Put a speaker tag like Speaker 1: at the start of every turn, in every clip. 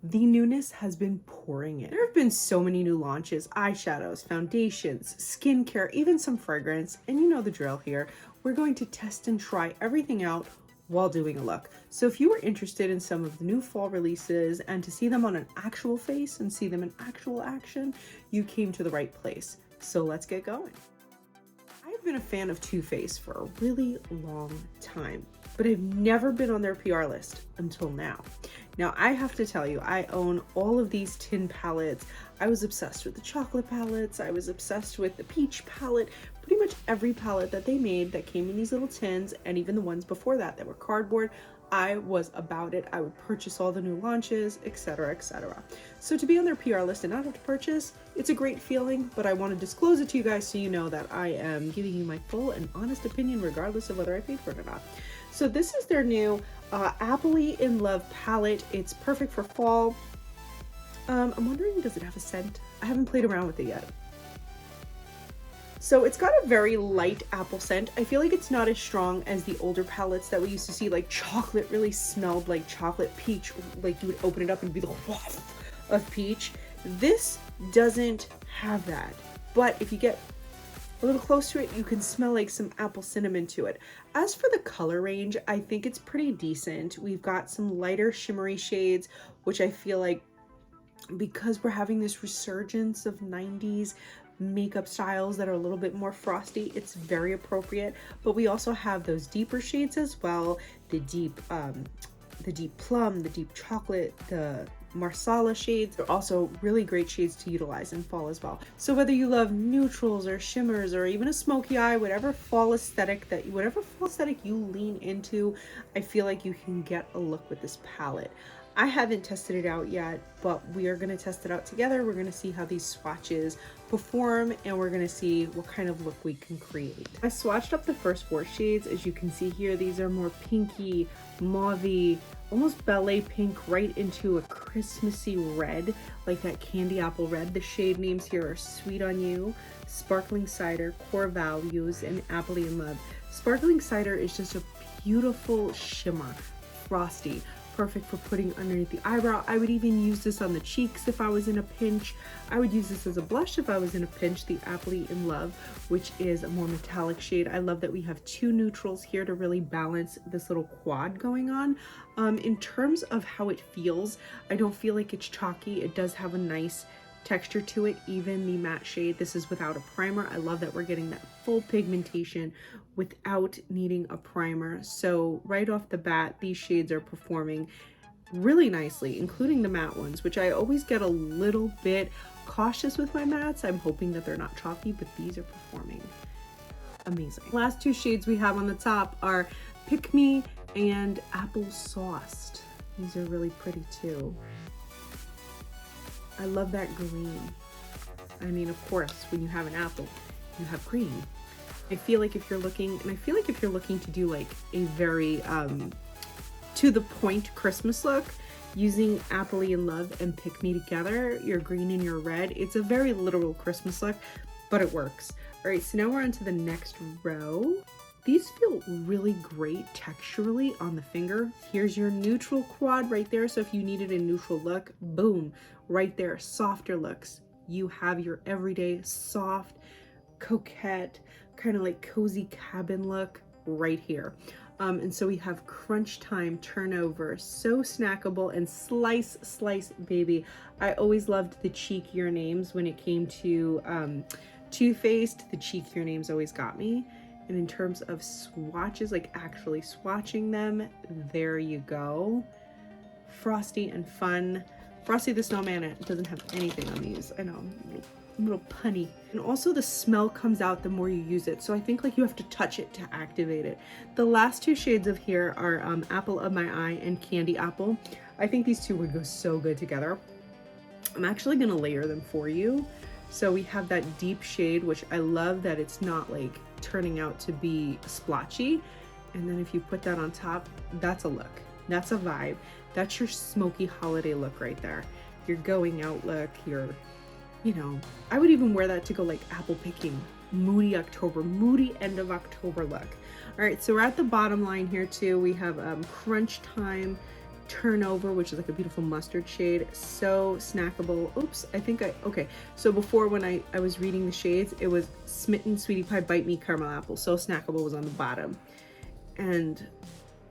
Speaker 1: The newness has been pouring in. There have been so many new launches, eyeshadows, foundations, skincare, even some fragrance, and you know the drill here. We're going to test and try everything out while doing a look. So if you are interested in some of the new fall releases and to see them on an actual face and see them in actual action, you came to the right place. So let's get going. I've been a fan of Too Faced for a really long time, but I've never been on their PR list until now. Now I have to tell you, I own all of these tin palettes. I was obsessed with the chocolate palettes. I was obsessed with the peach palette, pretty much every palette that they made that came in these little tins, and even the ones before that that were cardboard. I was about it. I would purchase all the new launches, etc., etc. So to be on their PR list and not have to purchase, it's a great feeling, but I want to disclose it to you guys so you know that I am giving you my full and honest opinion regardless of whether I paid for it or not. So this is their new Appley in Love palette. It's perfect for fall. I'm wondering, does it have a scent? I haven't played around with it yet. So it's got a very light apple scent. I feel like it's not as strong as the older palettes that we used to see, like chocolate really smelled like chocolate peach, like you would open it up and be the waft of peach. This doesn't have that, but if you get a little close to it, you can smell like some apple cinnamon to it. As for the color range, I think it's pretty decent. We've got some lighter shimmery shades, which I feel like because we're having this resurgence of 90s makeup styles that are a little bit more frosty, it's very appropriate. But we also have those deeper shades as well, the deep plum, the deep chocolate, the marsala shades. They're also really great shades to utilize in fall as well. So whether you love neutrals or shimmers or even a smoky eye, whatever fall aesthetic you lean into, I feel like you can get a look with this palette. I haven't tested it out yet, but we are going to test it out together. We're going to see how these swatches perform, and we're going to see what kind of look we can create. I swatched up the first 4 shades. As you can see here, these are more pinky, mauvey, almost ballet pink, right into a Christmassy red, like that candy apple red. The shade names here are Sweet on You, Sparkling Cider, Core Values, and Appley in Love. Sparkling Cider is just a beautiful shimmer, frosty, perfect for putting underneath the eyebrow. I would even use this on the cheeks if I was in a pinch. I would use this as a blush if I was in a pinch, the Appley in Love, which is a more metallic shade. I love that we have 2 neutrals here to really balance this little quad going on. In terms of how it feels, I don't feel like it's chalky. It does have a nice texture to it. Even the matte shade, this is without a primer. I love that we're getting that full pigmentation without needing a primer. So right off the bat, these shades are performing really nicely, including the matte ones, which I always get a little bit cautious with my mattes. I'm hoping that they're not chalky, but these are performing amazing. Last 2 shades we have on the top are Pick Me and Apple Sauced. These are really pretty too. I love that green. I mean, of course, when you have an apple, you have green. I feel like if you're looking to do like a very to the point Christmas look, using Appley in Love and Pick Me together, your green and your red, it's a very literal Christmas look, but it works. All right, so now we're on to the next row. These feel really great texturally on the finger. Here's your neutral quad right there. So if you needed a neutral look, boom, right there, softer looks. You have your everyday soft, coquette, kind of like cozy cabin look right here. And so we have Crunch Time Turnover, so snackable, and Slice Baby. I always loved the cheekier names when it came to Too Faced. The cheekier names always got me. And in terms of swatches, like actually swatching them, there you go. Frosty and fun. Frosty the Snowman, it doesn't have anything on these. I know, I'm a little punny. And also the smell comes out the more you use it. So I think like you have to touch it to activate it. The last 2 shades of here are Apple of My Eye and Candy Apple. I think these 2 would go so good together. I'm actually gonna layer them for you. So we have that deep shade, which I love that it's not like turning out to be splotchy. And then if you put that on top, that's a look. That's a vibe. That's your smoky holiday look right there. Your going out look, your, you know, I would even wear that to go like apple picking, moody October, moody end of October look. All right, so we're at the bottom line here too. We have Crunch Time Turnover, which is like a beautiful mustard shade. So snackable. Oops, I think okay. So before, when I was reading the shades, it was Smitten, Sweetie Pie, Bite Me, Caramel Apple. So snackable was on the bottom. And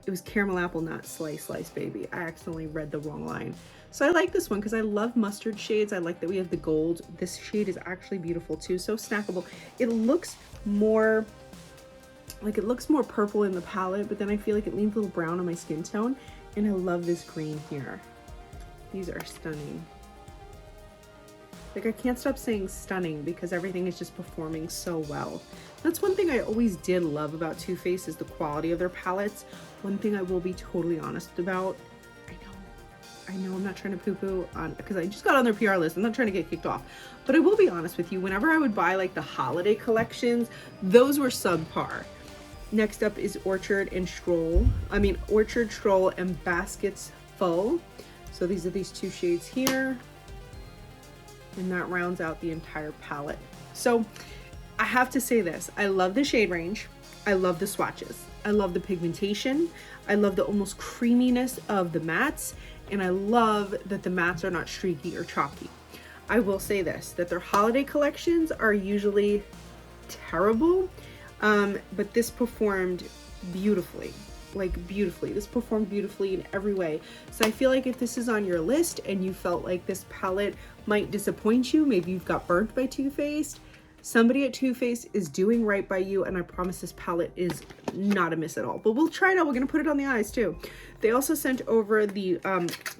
Speaker 1: it was Caramel Apple, not Slice Baby. I accidentally read the wrong line. So I like this one because I love mustard shades. I like that we have the gold. This shade is actually beautiful too. So snackable. It looks more purple in the palette, but then I feel like it leans a little brown on my skin tone. And I love this green here. These are stunning. Like, I can't stop saying stunning because everything is just performing so well. That's one thing I always did love about Too Faced, is the quality of their palettes. One thing I will be totally honest about, I know I'm not trying to poo-poo on, because I just got on their PR list. I'm not trying to get kicked off. But I will be honest with you, whenever I would buy like the holiday collections, those were subpar. Next up is Orchard, Stroll, and Baskets Full. So these are these two shades here. And that rounds out the entire palette. So I have to say this, I love the shade range. I love the swatches. I love the pigmentation. I love the almost creaminess of the mattes. And I love that the mattes are not streaky or chalky. I will say this, that their holiday collections are usually terrible. But this performed beautifully, This performed beautifully in every way. So I feel like if this is on your list and you felt like this palette might disappoint you, maybe you've got burnt by Too Faced, somebody at Too Faced is doing right by you, and I promise this palette is not a miss at all. But we'll try it out. We're gonna put it on the eyes too. They also sent over the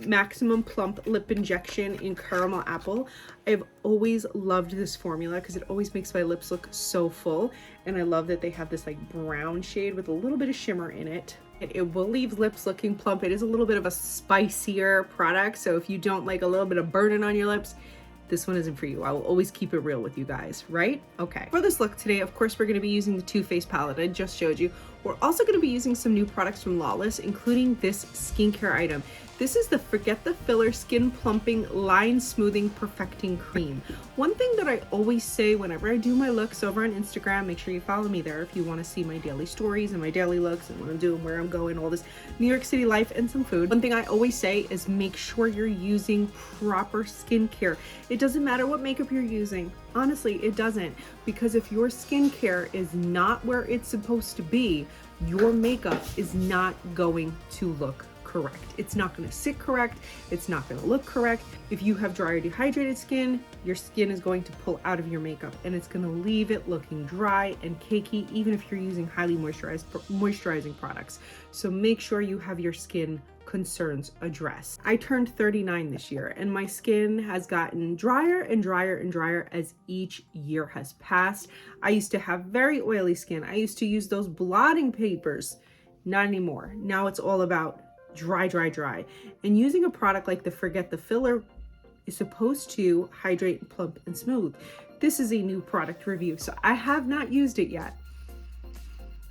Speaker 1: Maximum Plump Lip Injection in Caramel Apple. I've always loved this formula because it always makes my lips look so full, and I love that they have this like brown shade with a little bit of shimmer in it. It will leave lips looking plump. It is a little bit of a spicier product, so if you don't like a little bit of burden on your lips, this one isn't for you. I will always keep it real with you guys, right? Okay. For this look today, of course, we're going to be using the Too Faced palette I just showed you. We're also going to be using some new products from Lawless, including this skincare item. This is the Forget the Filler Skin Plumping Line Smoothing Perfecting Cream. One thing that I always say whenever I do my looks over on Instagram, make sure you follow me there if you want to see my daily stories and my daily looks and what I'm doing, where I'm going, all this New York City life and some food. One thing I always say is make sure you're using proper skincare. It doesn't matter what makeup you're using. Honestly, it doesn't, because if your skincare is not where it's supposed to be, your makeup is not going to look correct. It's not going to sit correct. It's not going to look correct. If you have dry or dehydrated skin, your skin is going to pull out of your makeup, and it's going to leave it looking dry and cakey, even if you're using highly moisturizing products. So make sure you have your skin concerns addressed. I turned 39 this year, and my skin has gotten drier and drier and drier as each year has passed. I used to have very oily skin. I used to use those blotting papers. Not anymore. Now it's all about dry. And using a product like the Forget the Filler is supposed to hydrate, plump, and smooth. This is a new product review, so I have not used it yet.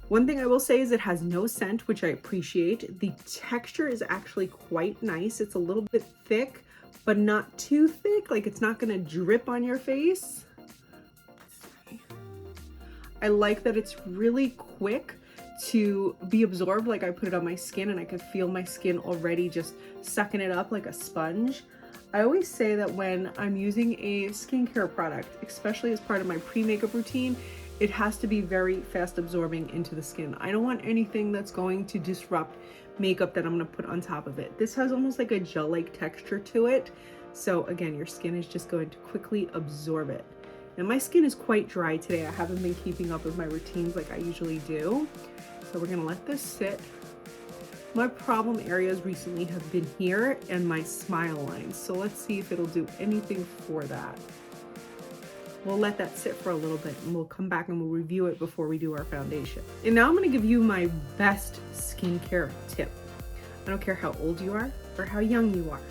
Speaker 1: One thing I will say is it has no scent, which I appreciate. The texture is actually quite nice. It's a little bit thick, but not too thick. Like, it's not gonna drip on your face. I like that it's really quick to be absorbed. Like, I put it on my skin and I could feel my skin already just sucking it up like a sponge. I always say that when I'm using a skincare product, especially as part of my pre-makeup routine, it has to be very fast absorbing into the skin. I don't want anything that's going to disrupt makeup that I'm gonna put on top of it. This has almost like a gel-like texture to it. So again, your skin is just going to quickly absorb it. And my skin is quite dry today. I haven't been keeping up with my routines like I usually do. So we're gonna let this sit. My problem areas recently have been here and my smile lines. So let's see if it'll do anything for that. We'll let that sit for a little bit and we'll come back and we'll review it before we do our foundation. And now I'm gonna give you my best skincare tip. I don't care how old you are or how young you are.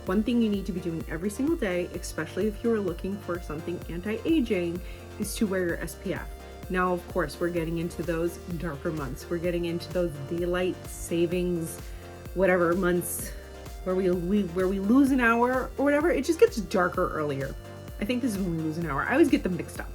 Speaker 1: One thing you need to be doing every single day, especially if you're looking for something anti-aging, is to wear your SPF. Now, of course, we're getting into those darker months. We're getting into those daylight savings, whatever months where we lose an hour or whatever. It just gets darker earlier. I think this is when we lose an hour. I always get them mixed up.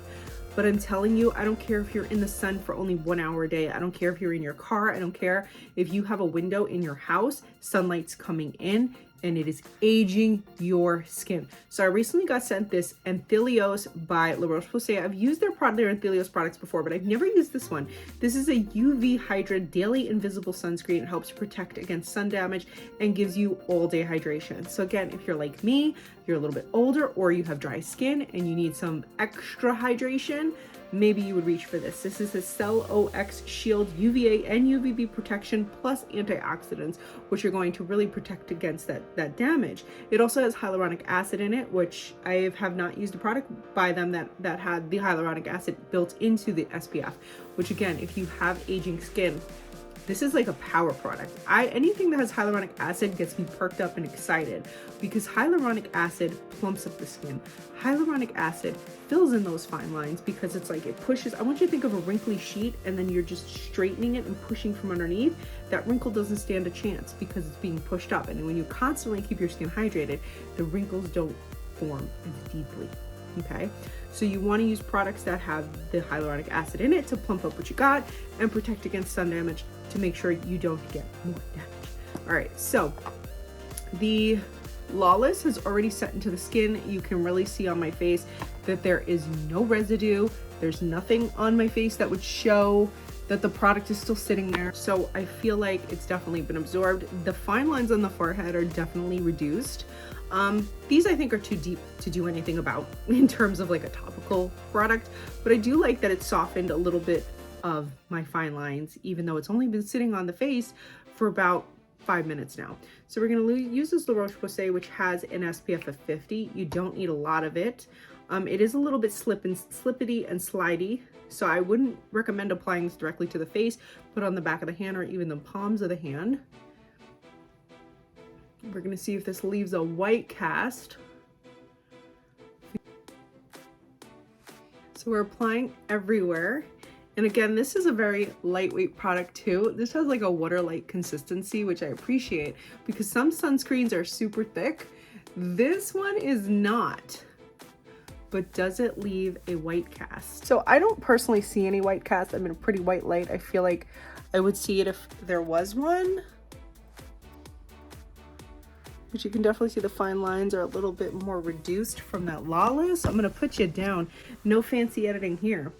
Speaker 1: But I'm telling you, I don't care if you're in the sun for only 1 hour a day. I don't care if you're in your car. I don't care if you have a window in your house, sunlight's coming in and it is aging your skin. So I recently got sent this Anthelios by Roche-Posay. I've used their Anthelios products before, but I've never used this one. This is a UV Hydra Daily Invisible Sunscreen. It helps protect against sun damage and gives you all day hydration. So again, if you're like me, you're a little bit older or you have dry skin and you need some extra hydration, maybe you would reach for this. This is a Cell OX Shield UVA and UVB protection plus antioxidants, which are going to really protect against that damage. It also has hyaluronic acid in it, which I have not used a product by them that had the hyaluronic acid built into the SPF, which again, if you have aging skin, this is like a power product. Anything that has hyaluronic acid gets me perked up and excited because hyaluronic acid plumps up the skin. Hyaluronic acid fills in those fine lines because it's like it pushes. I want you to think of a wrinkly sheet and then you're just straightening it and pushing from underneath. That wrinkle doesn't stand a chance because it's being pushed up. And when you constantly keep your skin hydrated, the wrinkles don't form as deeply. Okay, so you want to use products that have the hyaluronic acid in it to plump up what you got and protect against sun damage to make sure you don't get more damage. All right, so the Lawless has already set into the skin. You can really see on my face that there is no residue. There's nothing on my face that would show that the product is still sitting there. So I feel like it's definitely been absorbed. The fine lines on the forehead are definitely reduced. These I think are too deep to do anything about in terms of like a topical product, but I do like that it softened a little bit of my fine lines, even though it's only been sitting on the face for about 5 minutes now. So we're going to use this Roche-Posay, which has an SPF of 50. You don't need a lot of it. It is a little bit slippity and slidey, so I wouldn't recommend applying this directly to the face, but on the back of the hand or even the palms of the hand. We're going to see if this leaves a white cast. So we're applying everywhere. And again, this is a very lightweight product too. This has like a water-like consistency, which I appreciate because some sunscreens are super thick. This one is not, but does it leave a white cast? So I don't personally see any white cast. I'm in a pretty white light. I feel like I would see it if there was one. But you can definitely see the fine lines are a little bit more reduced from that Lawless. I'm gonna put you down. No fancy editing here.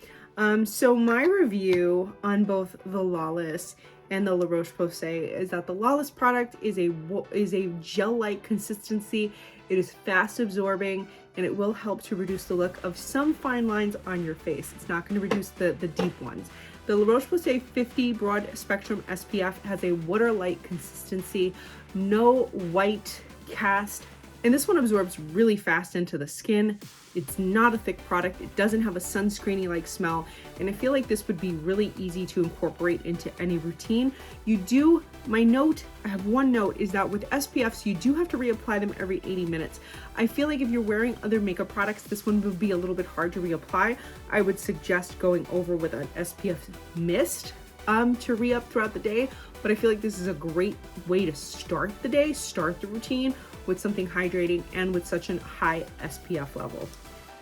Speaker 1: So my review on both the Lawless and the Roche-Posay is that the Lawless product is a gel-like consistency. It is fast absorbing and it will help to reduce the look of some fine lines on your face. It's not going to reduce the deep ones. The Roche-Posay 50 Broad Spectrum SPF has a water-like consistency, no white cast, and this one absorbs really fast into the skin. It's not a thick product. It doesn't have a sunscreeny-like smell, and I feel like this would be really easy to incorporate into any routine. I have one note, is that with SPFs, you do have to reapply them every 80 minutes. I feel like if you're wearing other makeup products, this one would be a little bit hard to reapply. I would suggest going over with an SPF mist to re-up throughout the day, but I feel like this is a great way to start the day, start the routine with something hydrating and with such a high SPF level.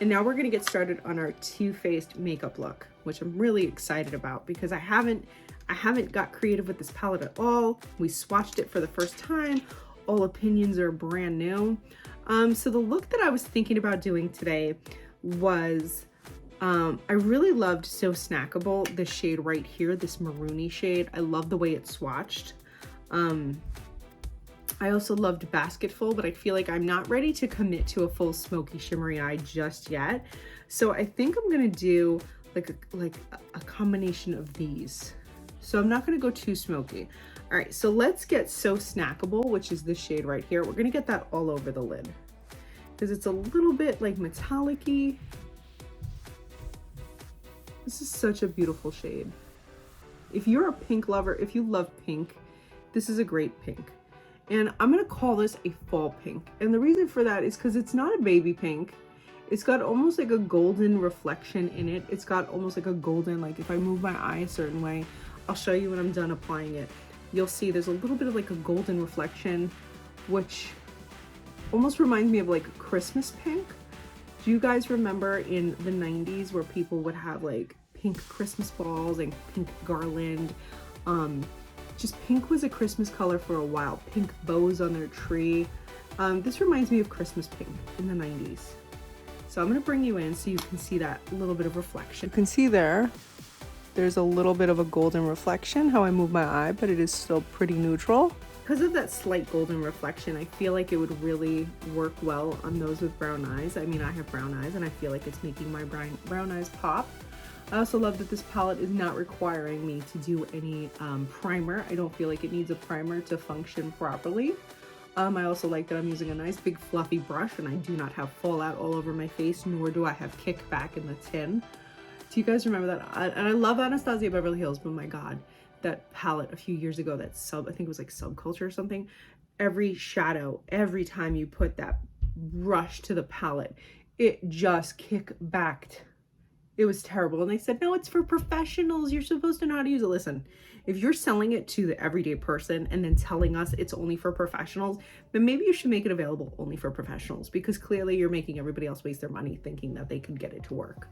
Speaker 1: And now we're gonna get started on our Too Faced makeup look, which I'm really excited about because I haven't got creative with this palette at all. We swatched it for the first time. All opinions are brand new. So the look that I was thinking about doing today was, I really loved So Snackable, this shade right here, this maroony shade. I love the way it's swatched. I also loved Basketful, but I feel like I'm not ready to commit to a full smoky shimmery eye just yet. So I think I'm gonna do like a combination of these. So I'm not gonna go too smoky. All right, so let's get So Snackable, which is this shade right here. We're gonna get that all over the lid because it's a little bit like metallic-y. This is such a beautiful shade. If you're a pink lover, if you love pink, this is a great pink. And I'm gonna call this a fall pink. And the reason for that is because it's not a baby pink. It's got almost like a golden reflection in it. It's got almost like a golden, like if I move my eye a certain way, I'll show you when I'm done applying it. You'll see there's a little bit of like a golden reflection, which almost reminds me of like a Christmas pink. Do you guys remember in the 90s where people would have like pink Christmas balls and pink garland? Just pink was a Christmas color for a while. Pink bows on their tree. This reminds me of Christmas pink in the 90s. So I'm gonna bring you in so you can see that little bit of reflection. You can see there's a little bit of a golden reflection, how I move my eye, but it is still pretty neutral. Because of that slight golden reflection, I feel like it would really work well on those with brown eyes. I mean, I have brown eyes and I feel like it's making my brown eyes pop. I also love that this palette is not requiring me to do any primer. I don't feel like it needs a primer to function properly. I also like that I'm using a nice big fluffy brush and I do not have fallout all over my face, nor do I have kickback in the tin. Do you guys remember that? And I love Anastasia Beverly Hills, but my God, that palette a few years ago, that I think it was like Subculture or something. Every shadow, every time you put that brush to the palette, it just kickbacked. It was terrible. And they said, no, it's for professionals. You're supposed to know how to use it. Listen, if you're selling it to the everyday person and then telling us it's only for professionals, then maybe you should make it available only for professionals, because clearly you're making everybody else waste their money thinking that they could get it to work.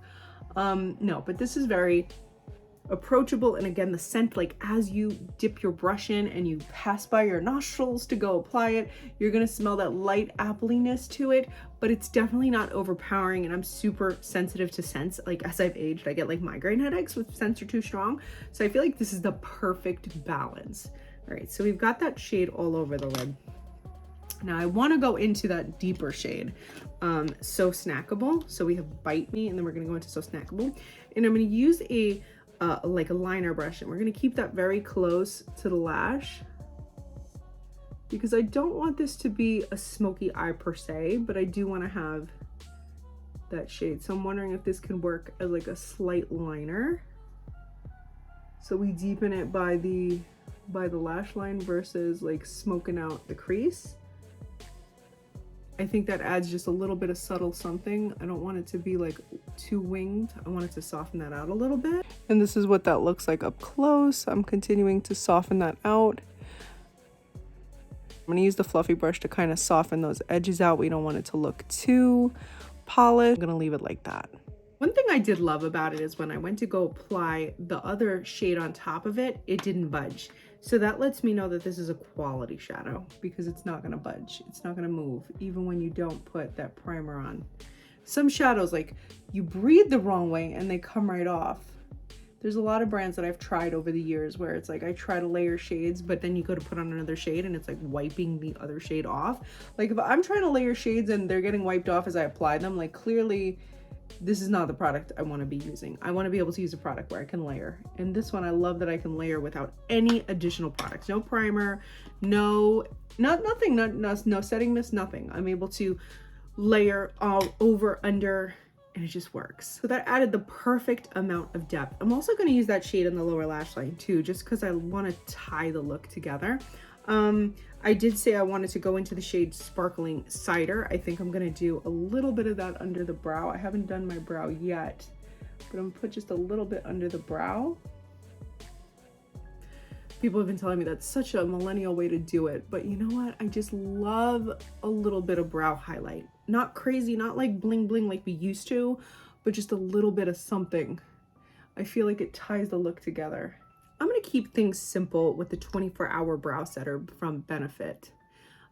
Speaker 1: No, but this is very approachable. And again, the scent, like as you dip your brush in and you pass by your nostrils to go apply it, you're gonna smell that light appleiness to it, but it's definitely not overpowering. And I'm super sensitive to scents. Like as I've aged, I get like migraine headaches if scents are too strong. So I feel like this is the perfect balance. All right, so we've got that shade all over the lid. Now I want to go into that deeper shade, So Snackable. So we have Bite Me, and then we're going to go into So Snackable, and I'm going to use a like a liner brush, and we're going to keep that very close to the lash, because I don't want this to be a smoky eye per se, but I do want to have that shade. So I'm wondering if this can work as like a slight liner. So we deepen it by the lash line versus like smoking out the crease. I think that adds just a little bit of subtle something. I don't want it to be like too winged. I want it to soften that out a little bit. And this is what that looks like up close. I'm continuing to soften that out. I'm gonna use the fluffy brush to kind of soften those edges out. We don't want it to look too polished. I'm gonna leave it like that. One thing I did love about it is when I went to go apply the other shade on top of it, it didn't budge. So that lets me know that this is a quality shadow, because it's not gonna budge. It's not gonna move, even when you don't put that primer on. Some shadows, like you breathe the wrong way and they come right off. There's a lot of brands that I've tried over the years where it's like I try to layer shades, but then you go to put on another shade and it's like wiping the other shade off. Like if I'm trying to layer shades and they're getting wiped off as I apply them, like clearly this is not the product I want to be using. I want to be able to use a product where I can layer. And this one, I love that I can layer without any additional products. No primer, no setting mist, nothing. I'm able to layer all over, under, and it just works. So that added the perfect amount of depth. I'm also going to use that shade on the lower lash line too, just because I want to tie the look together. I did say I wanted to go into the shade Sparkling Cider. I think I'm gonna do a little bit of that under the brow. I haven't done my brow yet, but I'm gonna put just a little bit under the brow. People have been telling me that's such a millennial way to do it, but you know what? I just love a little bit of brow highlight. Not crazy, not like bling bling like we used to, but just a little bit of something. I feel like it ties the look together. I'm going to keep things simple with the 24-hour brow setter from Benefit.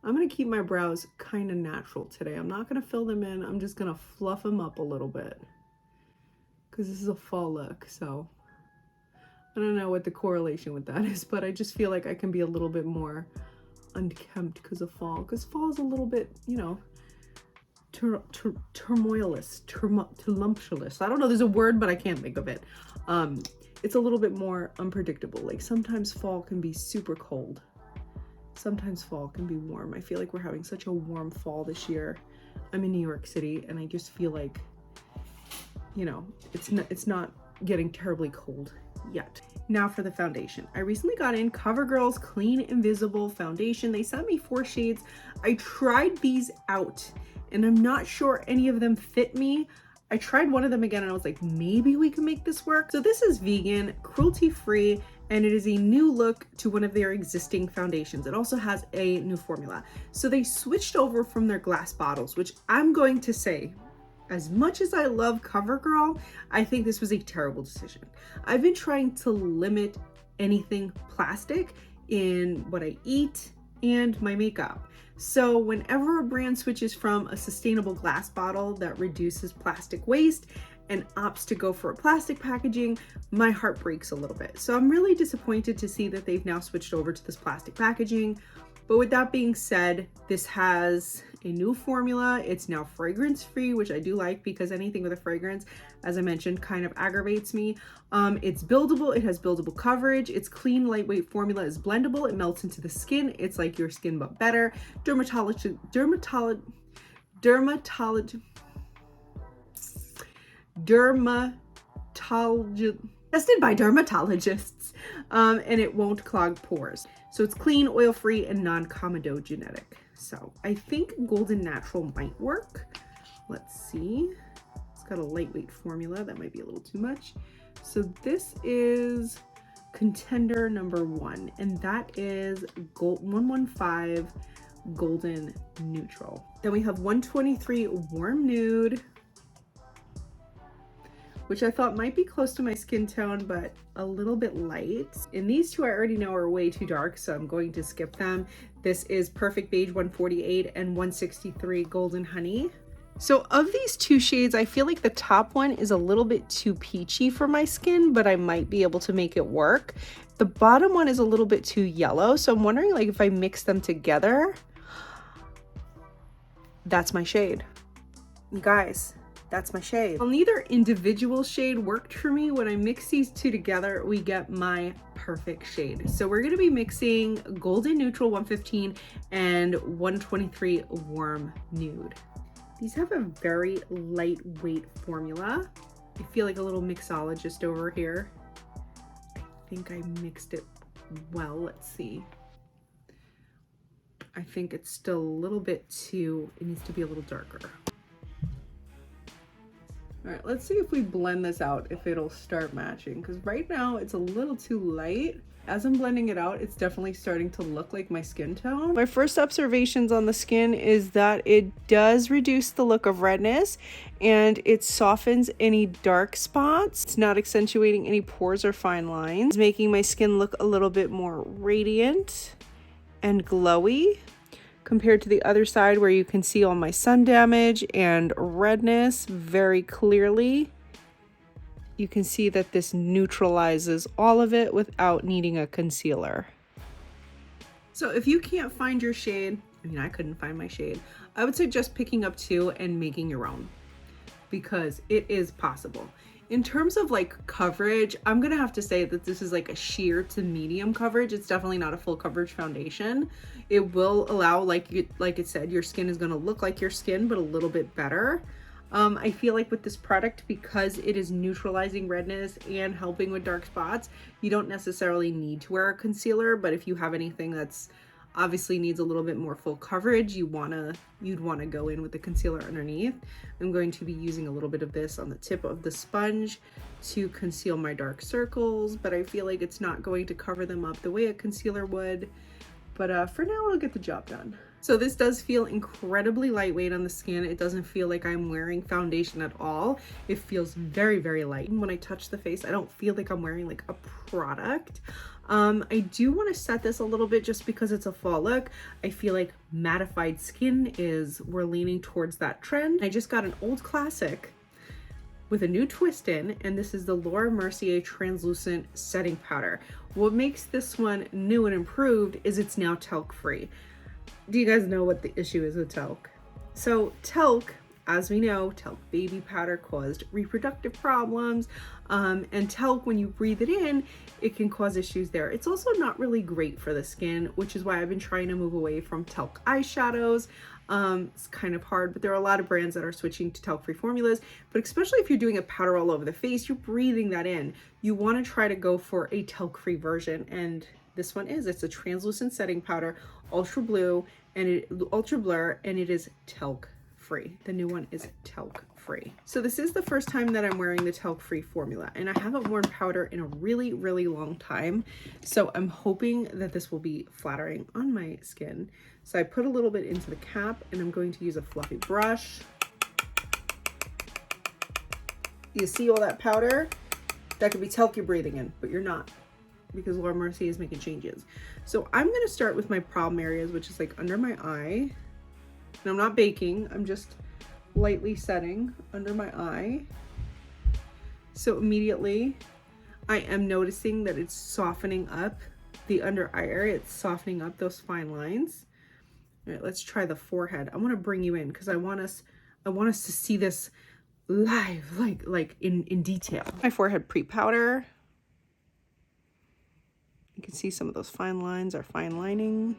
Speaker 1: I'm going to keep my brows kind of natural today. I'm not going to fill them in. I'm just going to fluff them up a little bit, because this is a fall look. So I don't know what the correlation with that is, but I just feel like I can be a little bit more unkempt because of fall. Because fall is a little bit, you know, turmoilous, tumultuous. I don't know. There's a word, but I can't think of it. It's a little bit more unpredictable. Like sometimes fall can be super cold. Sometimes fall can be warm. I feel like we're having such a warm fall this year. I'm in New York City and I just feel like, you know, it's not getting terribly cold yet. Now for the foundation. I recently got in CoverGirl's Clean Invisible Foundation. They sent me 4 shades. I tried these out and I'm not sure any of them fit me. I tried one of them again and I was like, maybe we can make this work. So this is vegan, cruelty-free, and it is a new look to one of their existing foundations. It also has a new formula. So they switched over from their glass bottles, which I'm going to say, As much as I love Covergirl, I think this was a terrible decision. I've been trying to limit anything plastic in what I eat and my makeup. So whenever a brand switches from a sustainable glass bottle that reduces plastic waste and opts to go for a plastic packaging, my heart breaks a little bit. So I'm really disappointed to see that they've now switched over to this plastic packaging. But with that being said, this has a new formula. It's now fragrance free, which I do like because anything with a fragrance, as I mentioned, kind of aggravates me. It's buildable. It has buildable coverage. It's clean, lightweight formula is blendable. It melts into the skin. It's like your skin, but better. Dermatologist tested by dermatologists, and it won't clog pores. So it's clean, oil-free, and non-comedogenic. So I think Golden Natural might work. Let's see. It's got a lightweight formula. That might be a little too much. So this is contender number 1, and that is 115 Golden Neutral. Then we have 123 Warm Nude, which I thought might be close to my skin tone, but a little bit light. And these two I already know are way too dark, so I'm going to skip them. This is Perfect Beige 148 and 163 Golden Honey. So of these two shades, I feel like the top one is a little bit too peachy for my skin, but I might be able to make it work. The bottom one is a little bit too yellow, so I'm wondering like if I mix them together, that's my shade. You guys, that's my shade. Well, neither individual shade worked for me. When I mix these two together, we get my perfect shade. So we're gonna be mixing Golden Neutral 115 and 123 Warm Nude. These have a very lightweight formula. I feel like a little mixologist over here. I think I mixed it well. Let's see. I think it's still a little bit too, it needs to be a little darker. All right, let's see if we blend this out, if it'll start matching, because right now it's a little too light. As I'm blending it out, it's definitely starting to look like my skin tone. My first observations on the skin is that it does reduce the look of redness and it softens any dark spots. It's not accentuating any pores or fine lines. It's making my skin look a little bit more radiant and glowy, compared to the other side where you can see all my sun damage and redness very clearly. You can see that this neutralizes all of it without needing a concealer. So if you can't find your shade, I mean, I couldn't find my shade, I would suggest picking up two and making your own, because it is possible. In terms of like coverage, I'm gonna have to say that this is like a sheer to medium coverage. It's definitely not a full coverage foundation. It will allow, like it said, your skin is gonna look like your skin, but a little bit better. I feel like with this product, because it is neutralizing redness and helping with dark spots, you don't necessarily need to wear a concealer, but if you have anything that's obviously needs a little bit more full coverage, you'd want to go in with the concealer underneath. I'm going to be using a little bit of this on the tip of the sponge to conceal my dark circles, but I feel like it's not going to cover them up the way a concealer would. But for now, it'll get the job done. So this does feel incredibly lightweight on the skin. It doesn't feel like I'm wearing foundation at all. It feels very, very light. When I touch the face, I don't feel like I'm wearing like a product. I do want to set this a little bit just because it's a fall look. I feel like mattified skin we're leaning towards that trend. I just got an old classic with a new twist in, and this is the Mercier translucent setting powder. What makes this one new and improved is it's now talc free. Do you guys know what the issue is with talc? So talc, as we know, talc baby powder caused reproductive problems, and talc, when you breathe it in, it can cause issues there. It's also not really great for the skin, which is why I've been trying to move away from talc eyeshadows. It's kind of hard, but there are a lot of brands that are switching to talc-free formulas, but especially if you're doing a powder all over the face, you're breathing that in. You want to try to go for a talc-free version, and this one it's a translucent setting powder, ultra blue, and ultra blur, and it is talc free. The new one is talc free. So this is the first time that I'm wearing the talc free formula, and I haven't worn powder in a really, really long time. So I'm hoping that this will be flattering on my skin. So I put a little bit into the cap, and I'm going to use a fluffy brush You see all that powder? That could be talc you're breathing in, but you're not, because Laura Mercier is making changes. So I'm gonna start with my problem areas, which is like under my eye. And I'm not baking, I'm just lightly setting under my eye. So immediately I am noticing that it's softening up the under eye area. It's softening up those fine lines. All right, let's try the forehead. I want to bring you in because I want us to see this live, like in detail. My forehead pre-powder. You can see some of those fine lines are fine lining.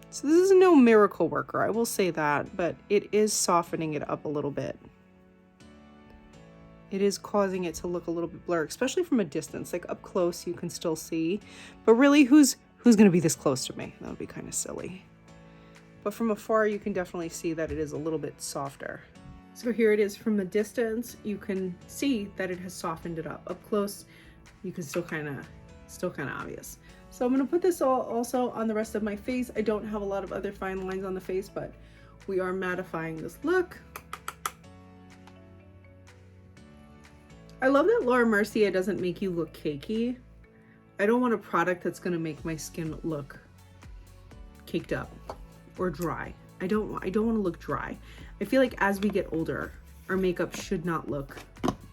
Speaker 1: So this is no miracle worker, I will say that, but it is softening it up a little bit. It is causing it to look a little bit blurred, especially from a distance. Like up close you can still see, but really who's gonna be this close to me? That would be kind of silly. But from afar you can definitely see that it is a little bit softer. So here it is from a distance. You can see that it has softened it up. Up close you can still kind of obvious. So I'm gonna put this all also on the rest of my face. I don't have a lot of other fine lines on the face, but we are mattifying this look. I love that Laura Mercier doesn't make you look cakey. I don't want a product that's gonna make my skin look caked up or dry. I don't want to look dry. I feel like as we get older, our makeup should not look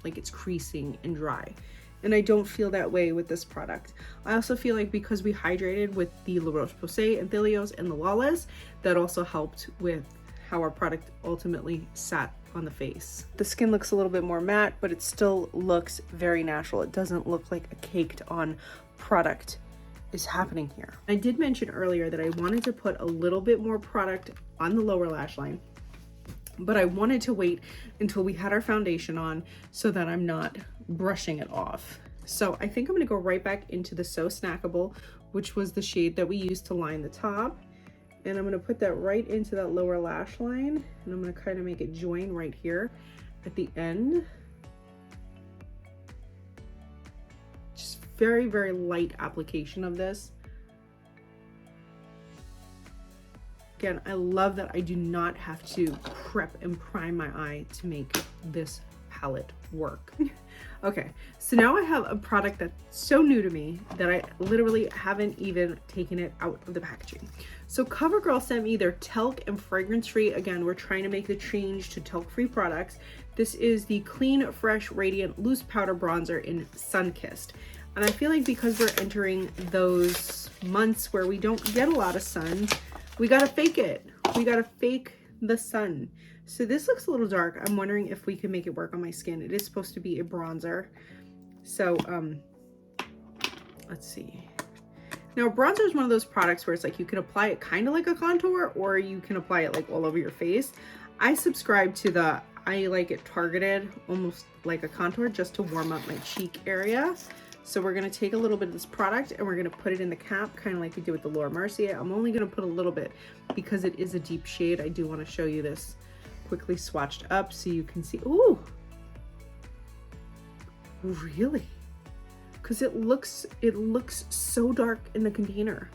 Speaker 1: like it's creasing and dry. And I don't feel that way with this product. I also feel like because we hydrated with the Roche-Posay, Anthelios, and the Lawless, that also helped with how our product ultimately sat on the face. The skin looks a little bit more matte, but it still looks very natural. It doesn't look like a caked on product is happening here. I did mention earlier that I wanted to put a little bit more product on the lower lash line, but I wanted to wait until we had our foundation on so that I'm not brushing it off. So I think I'm gonna go right back into the So Snackable, which was the shade that we used to line the top. And I'm gonna put that right into that lower lash line, and I'm gonna kind of make it join right here at the end. Just very, very light application of this. Again, I love that I do not have to prep and prime my eye to make this palette work. Okay, so now I have a product that's so new to me that I literally haven't even taken it out of the packaging. So Covergirl sent me their talc and fragrance free. Again, we're trying to make the change to talc free products. This is the Clean Fresh Radiant Loose Powder Bronzer in Sun-Kissed. And I feel like because we're entering those months where we don't get a lot of sun, we gotta fake it. We gotta fake the sun. So this looks a little dark. I'm wondering if we can make it work on my skin. It is supposed to be a bronzer. So let's see. Now bronzer is one of those products where it's like you can apply it kind of like a contour, or you can apply it like all over your face. I subscribe to the I like it targeted, almost like a contour, just to warm up my cheek area. So we're gonna take a little bit of this product and we're gonna put it in the cap, kind of like we did with the Laura Mercier. I'm only gonna put a little bit because it is a deep shade. I do want to show you this quickly swatched up so you can see. Ooh, really? Because it looks so dark in the container.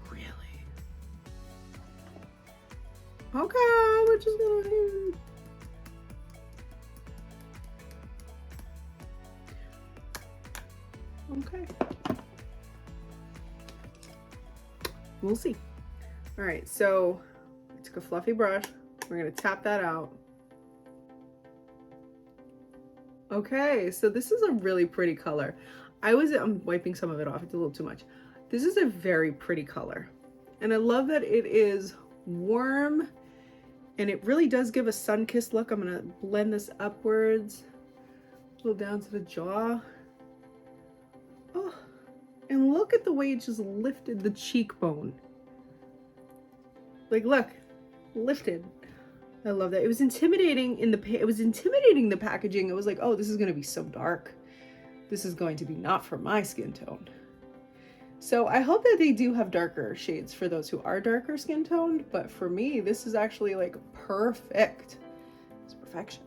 Speaker 1: Really? Okay, we're just gonna. Okay. We'll see. All right, so I took a fluffy brush. We're gonna tap that out. Okay, so this is a really pretty color. I'm wiping some of it off. It's a little too much. This is a very pretty color. And I love that it is warm and it really does give a sun-kissed look. I'm gonna blend this upwards, a little down to the jaw. Oh, and look at the way it just lifted the cheekbone. Like, look, lifted. I love that. It was intimidating the packaging. It was like, oh, this is going to be so dark. This is going to be not for my skin tone. So I hope that they do have darker shades for those who are darker skin toned, but for me, this is actually like perfect. It's perfection.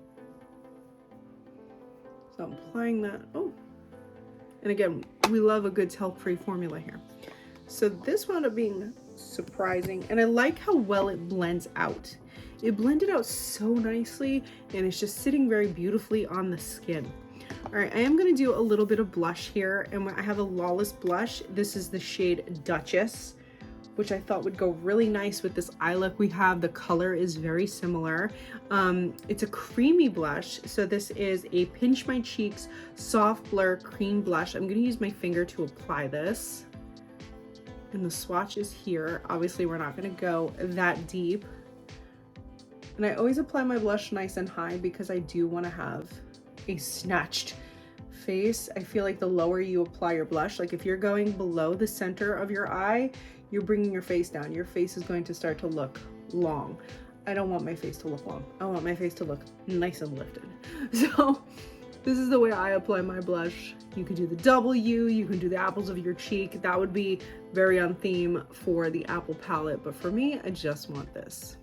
Speaker 1: So I'm applying that. Oh, and again, we love a good talc-free formula here. So this wound up being surprising. And I like how well it blends out. It blended out so nicely, and it's just sitting very beautifully on the skin. All right, I am gonna do a little bit of blush here, and I have a Lawless blush. This is the shade Duchess, which I thought would go really nice with this eye look we have. The color is very similar. It's a creamy blush. So this is a Pinch My Cheeks Soft Blur Cream Blush. I'm gonna use my finger to apply this. And the swatch is here. Obviously, we're not gonna go that deep. And I always apply my blush nice and high because I do wanna have a snatched face. I feel like the lower you apply your blush, like if you're going below the center of your eye, you're bringing your face down. Your face is going to start to look long. I don't want my face to look long. I want my face to look nice and lifted. So this is the way I apply my blush. You could do the W, you can do the apples of your cheek. That would be very on theme for the Apple palette, but for me, I just want this.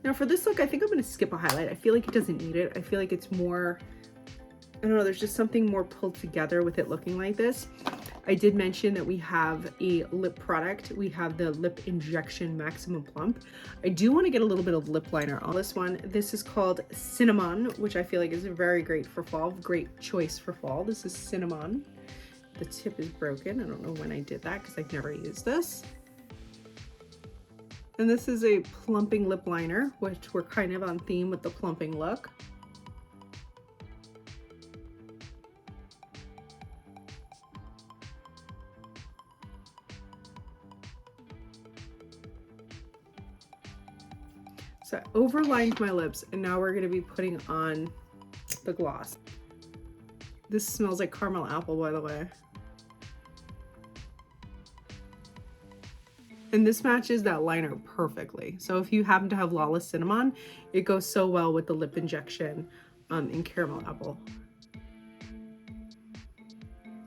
Speaker 1: Now for this look, I think I'm gonna skip a highlight. I feel like it doesn't need it. I feel like it's more, I don't know, there's just something more pulled together with it looking like this. I did mention that we have a lip product. We have the Lip Injection Maximum Plump. I do want to get a little bit of lip liner on this one. This is called Cinnamon, which I feel like is very great for fall. Great choice for fall. This is Cinnamon. The tip is broken. I don't know when I did that because I've never used this. And this is a plumping lip liner, which we're kind of on theme with the plumping look. So I overlined my lips, and now we're going to be putting on the gloss. This smells like caramel apple, by the way. And this matches that liner perfectly. So if you happen to have Lawless Cinnamon, it goes so well with the lip injection in caramel apple.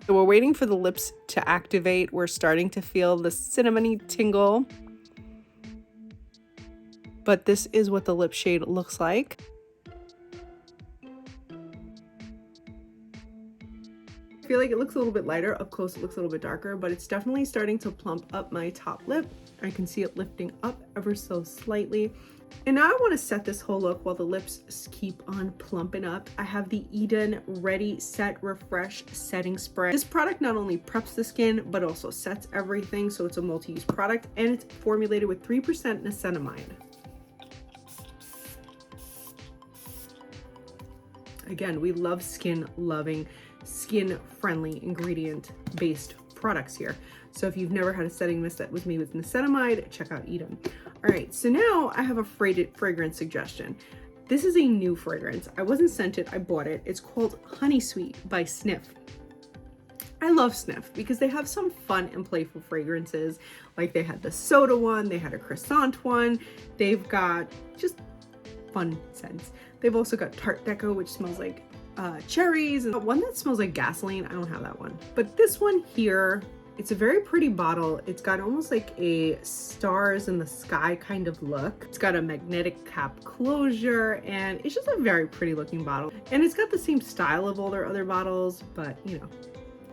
Speaker 1: So we're waiting for the lips to activate. We're starting to feel the cinnamony tingle. But this is what the lip shade looks like. I feel like it looks a little bit lighter. Up close it looks a little bit darker, but it's definitely starting to plump up my top lip. I can see it lifting up ever so slightly. And now I want to set this whole look while the lips keep on plumping up. I have the Idun Ready Set Refresh Setting Spray. This product not only preps the skin, but also sets everything. So it's a multi-use product, and it's formulated with 3% niacinamide. Again, we love skin-loving, skin-friendly ingredient-based products here. So if you've never had a setting mist that was made with niacinamide, check out Idun. All right, so now I have a fragrance suggestion. This is a new fragrance. I wasn't sent it, I bought it. It's called Honey Sweet by Snif. I love Snif because they have some fun and playful fragrances. Like they had the soda one, they had a croissant one. They've got just fun scents. They've also got Tarte Deco, which smells like cherries, and one that smells like gasoline. I don't have that one. But this one here, it's a very pretty bottle. It's got almost like a stars in the sky kind of look. It's got a magnetic cap closure, and it's just a very pretty looking bottle. And it's got the same style of all their other bottles, but you know,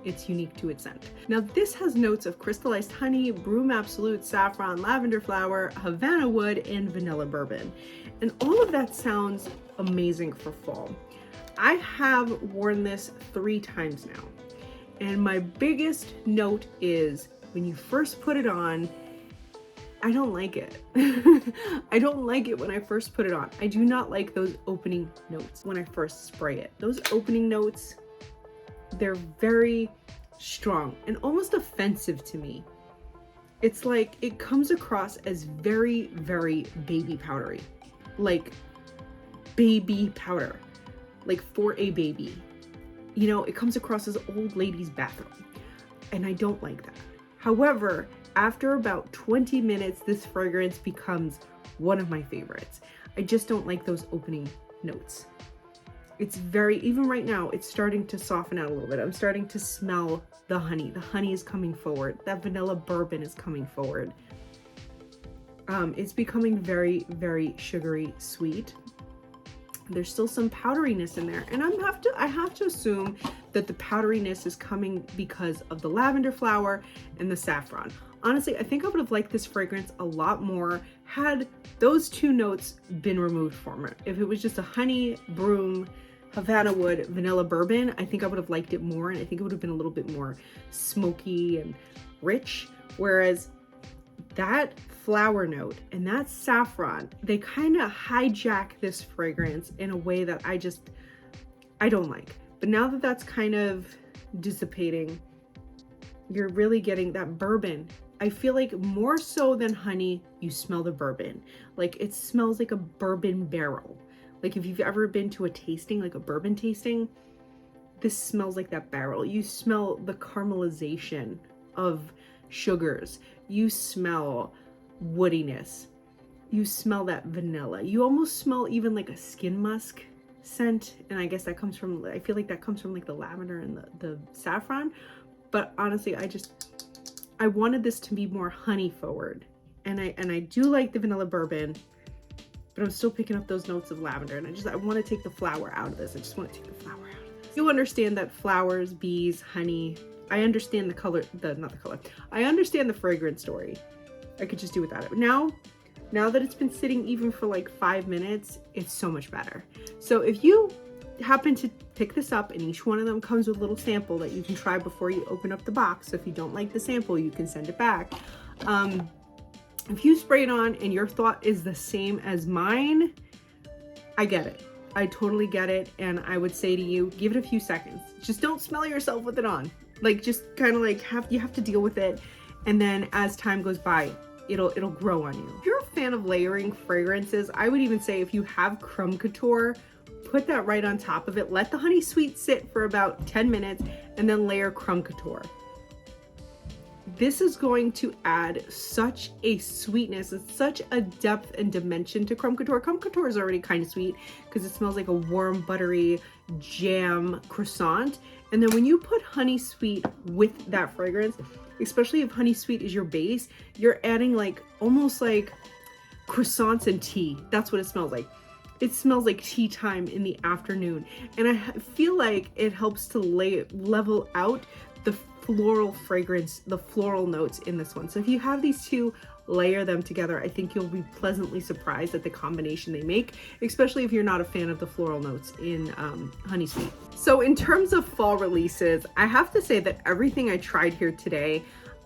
Speaker 1: it's unique to its scent. Now this has notes of crystallized honey, broom absolute, saffron, lavender flower, Havana wood, and vanilla bourbon. And all of that sounds amazing for fall. I have worn this 3 times now. And my biggest note is when you first put it on, I don't like it. I don't like it when I first put it on. I do not like those opening notes when I first spray it. Those opening notes, they're very strong and almost offensive to me. It's like it comes across as very, very baby powdery. Like baby powder, like for a baby. You know, it comes across as old lady's bathroom, and I don't like that. However, after about 20 minutes, this fragrance becomes one of my favorites. I just don't like those opening notes. It's very, even right now, it's starting to soften out a little bit. I'm starting to smell the honey. The honey is coming forward. That vanilla bourbon is coming forward. It's becoming very, very sugary sweet. There's still some powderiness in there, and I have to assume that the powderiness is coming because of the lavender flower and the saffron. Honestly, I think I would have liked this fragrance a lot more had those two notes been removed from it. If it was just a honey, broom, Havana wood, vanilla bourbon, I think I would have liked it more, and I think it would have been a little bit more smoky and rich. Whereas that flower note and that saffron, they kind of hijack this fragrance in a way that I don't like. But now that that's kind of dissipating, you're really getting that bourbon. I feel like more so than honey, you smell the bourbon. Like it smells like a bourbon barrel. Like if you've ever been to a tasting, like a bourbon tasting, this smells like that barrel. You smell the caramelization of sugars. You smell woodiness. You smell that vanilla. You almost smell even like a skin musk scent. And I guess that comes from, I feel like that comes from like the lavender and the saffron. But honestly, I wanted this to be more honey forward. And I do like the vanilla bourbon, but I'm still picking up those notes of lavender. And I want to take the flower out of this. I just want to take the flower out of this. You understand that flowers, bees, honey, I understand the color, not the color. I understand the fragrance story. I could just do without it. Now that it's been sitting even for like 5 minutes, it's so much better. So if you happen to pick this up, and each one of them comes with a little sample that you can try before you open up the box. So if you don't like the sample, you can send it back. If you spray it on and your thought is the same as mine, I get it. I totally get it. And I would say to you, give it a few seconds. Just don't smell yourself with it on. Like just kind of like you have to deal with it. And then as time goes by, it'll grow on you. If you're a fan of layering fragrances, I would even say if you have Creme Couture, put that right on top of it. Let the honey sweet sit for about 10 minutes and then layer Creme Couture. This is going to add such a sweetness and such a depth and dimension to Creme Couture. Creme Couture is already kind of sweet because it smells like a warm, buttery jam croissant. And then when you put honey sweet with that fragrance, especially if honey sweet is your base, you're adding like almost like croissants and tea. That's what it smells like. It smells like tea time in the afternoon. And I feel like it helps to level out the floral fragrance, the floral notes in this one. So if you have these two, layer them together, I think you'll be pleasantly surprised at the combination they make, especially if you're not a fan of the floral notes in Honey Sweet. So in terms of fall releases, I have to say that everything I tried here today,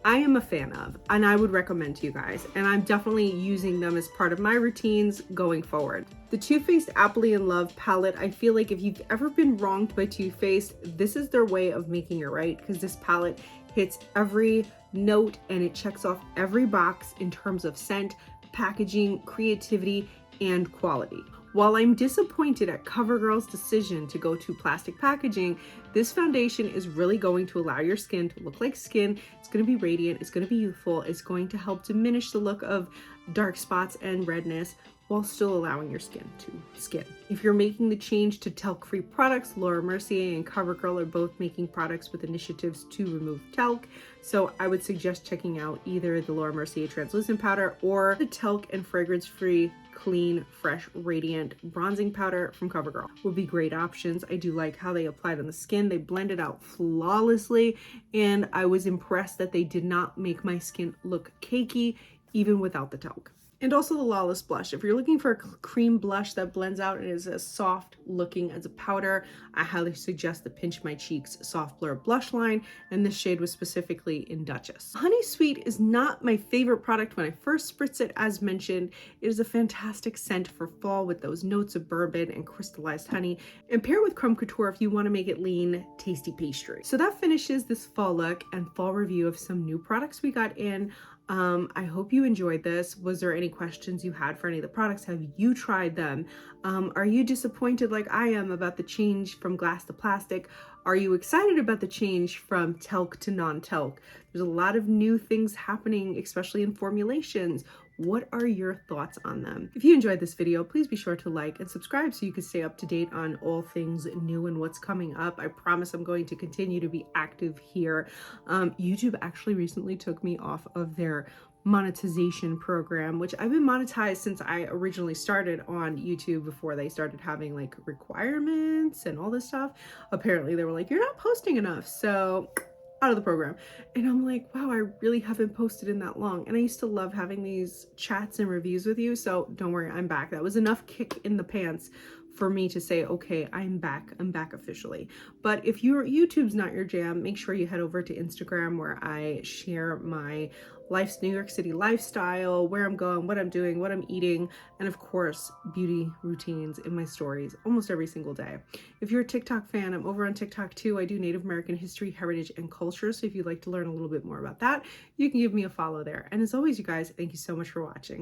Speaker 1: I am a fan of, and I would recommend to you guys, and I'm definitely using them as part of my routines going forward. The Too Faced Appley in Love palette, I feel like if you've ever been wronged by Too Faced, this is their way of making it right, because this palette hits every note and it checks off every box in terms of scent, packaging, creativity, and quality. While I'm disappointed at Covergirl's decision to go to plastic packaging, this foundation is really going to allow your skin to look like skin. It's going to be radiant, it's going to be youthful, it's going to help diminish the look of dark spots and redness while still allowing your skin to skin. If you're making the change to talc-free products, Laura Mercier and Covergirl are both making products with initiatives to remove talc. So I would suggest checking out either the Laura Mercier translucent powder or the talc and fragrance-free, clean, fresh, radiant bronzing powder from Covergirl. Would be great options. I do like how they applied on the skin. They blended out flawlessly, and I was impressed that they did not make my skin look cakey even without the talc. And also the Lawless blush. If you're looking for a cream blush that blends out and is as soft looking as a powder, I highly suggest the Pinch My Cheeks Soft Blur blush line, and this shade was specifically in Duchess. Honey Sweet is not my favorite product when I first spritz it, as mentioned. It is a fantastic scent for fall with those notes of bourbon and crystallized honey, and pair it with Creme Couture if you want to make it lean, tasty pastry. So that finishes this fall look and fall review of some new products we got in. I hope you enjoyed this. Was there any questions you had for any of the products? Have you tried them? Are you disappointed like I am about the change from glass to plastic? Are you excited about the change from talc to non-talc? There's a lot of new things happening, especially in formulations. What are your thoughts on them? If you enjoyed this video, please be sure to like and subscribe so you can stay up to date on all things new and what's coming up. I promise I'm going to continue to be active here. YouTube actually recently took me off of their monetization program, which I've been monetized since I originally started on YouTube before they started having like requirements and all this stuff. Apparently they were like, you're not posting enough, so out of the program. And I'm like, wow, I really haven't posted in that long. And I used to love having these chats and reviews with you. So don't worry, I'm back. That was enough kick in the pants for me to say, okay, I'm back officially. But if YouTube's not your jam, make sure you head over to Instagram, where I share my New York City lifestyle, where I'm going, what I'm doing, what I'm eating, and of course, beauty routines in my stories almost every single day. If you're a TikTok fan, I'm over on TikTok too. I do Native American history, heritage, and culture. So if you'd like to learn a little bit more about that, you can give me a follow there. And as always, you guys, thank you so much for watching.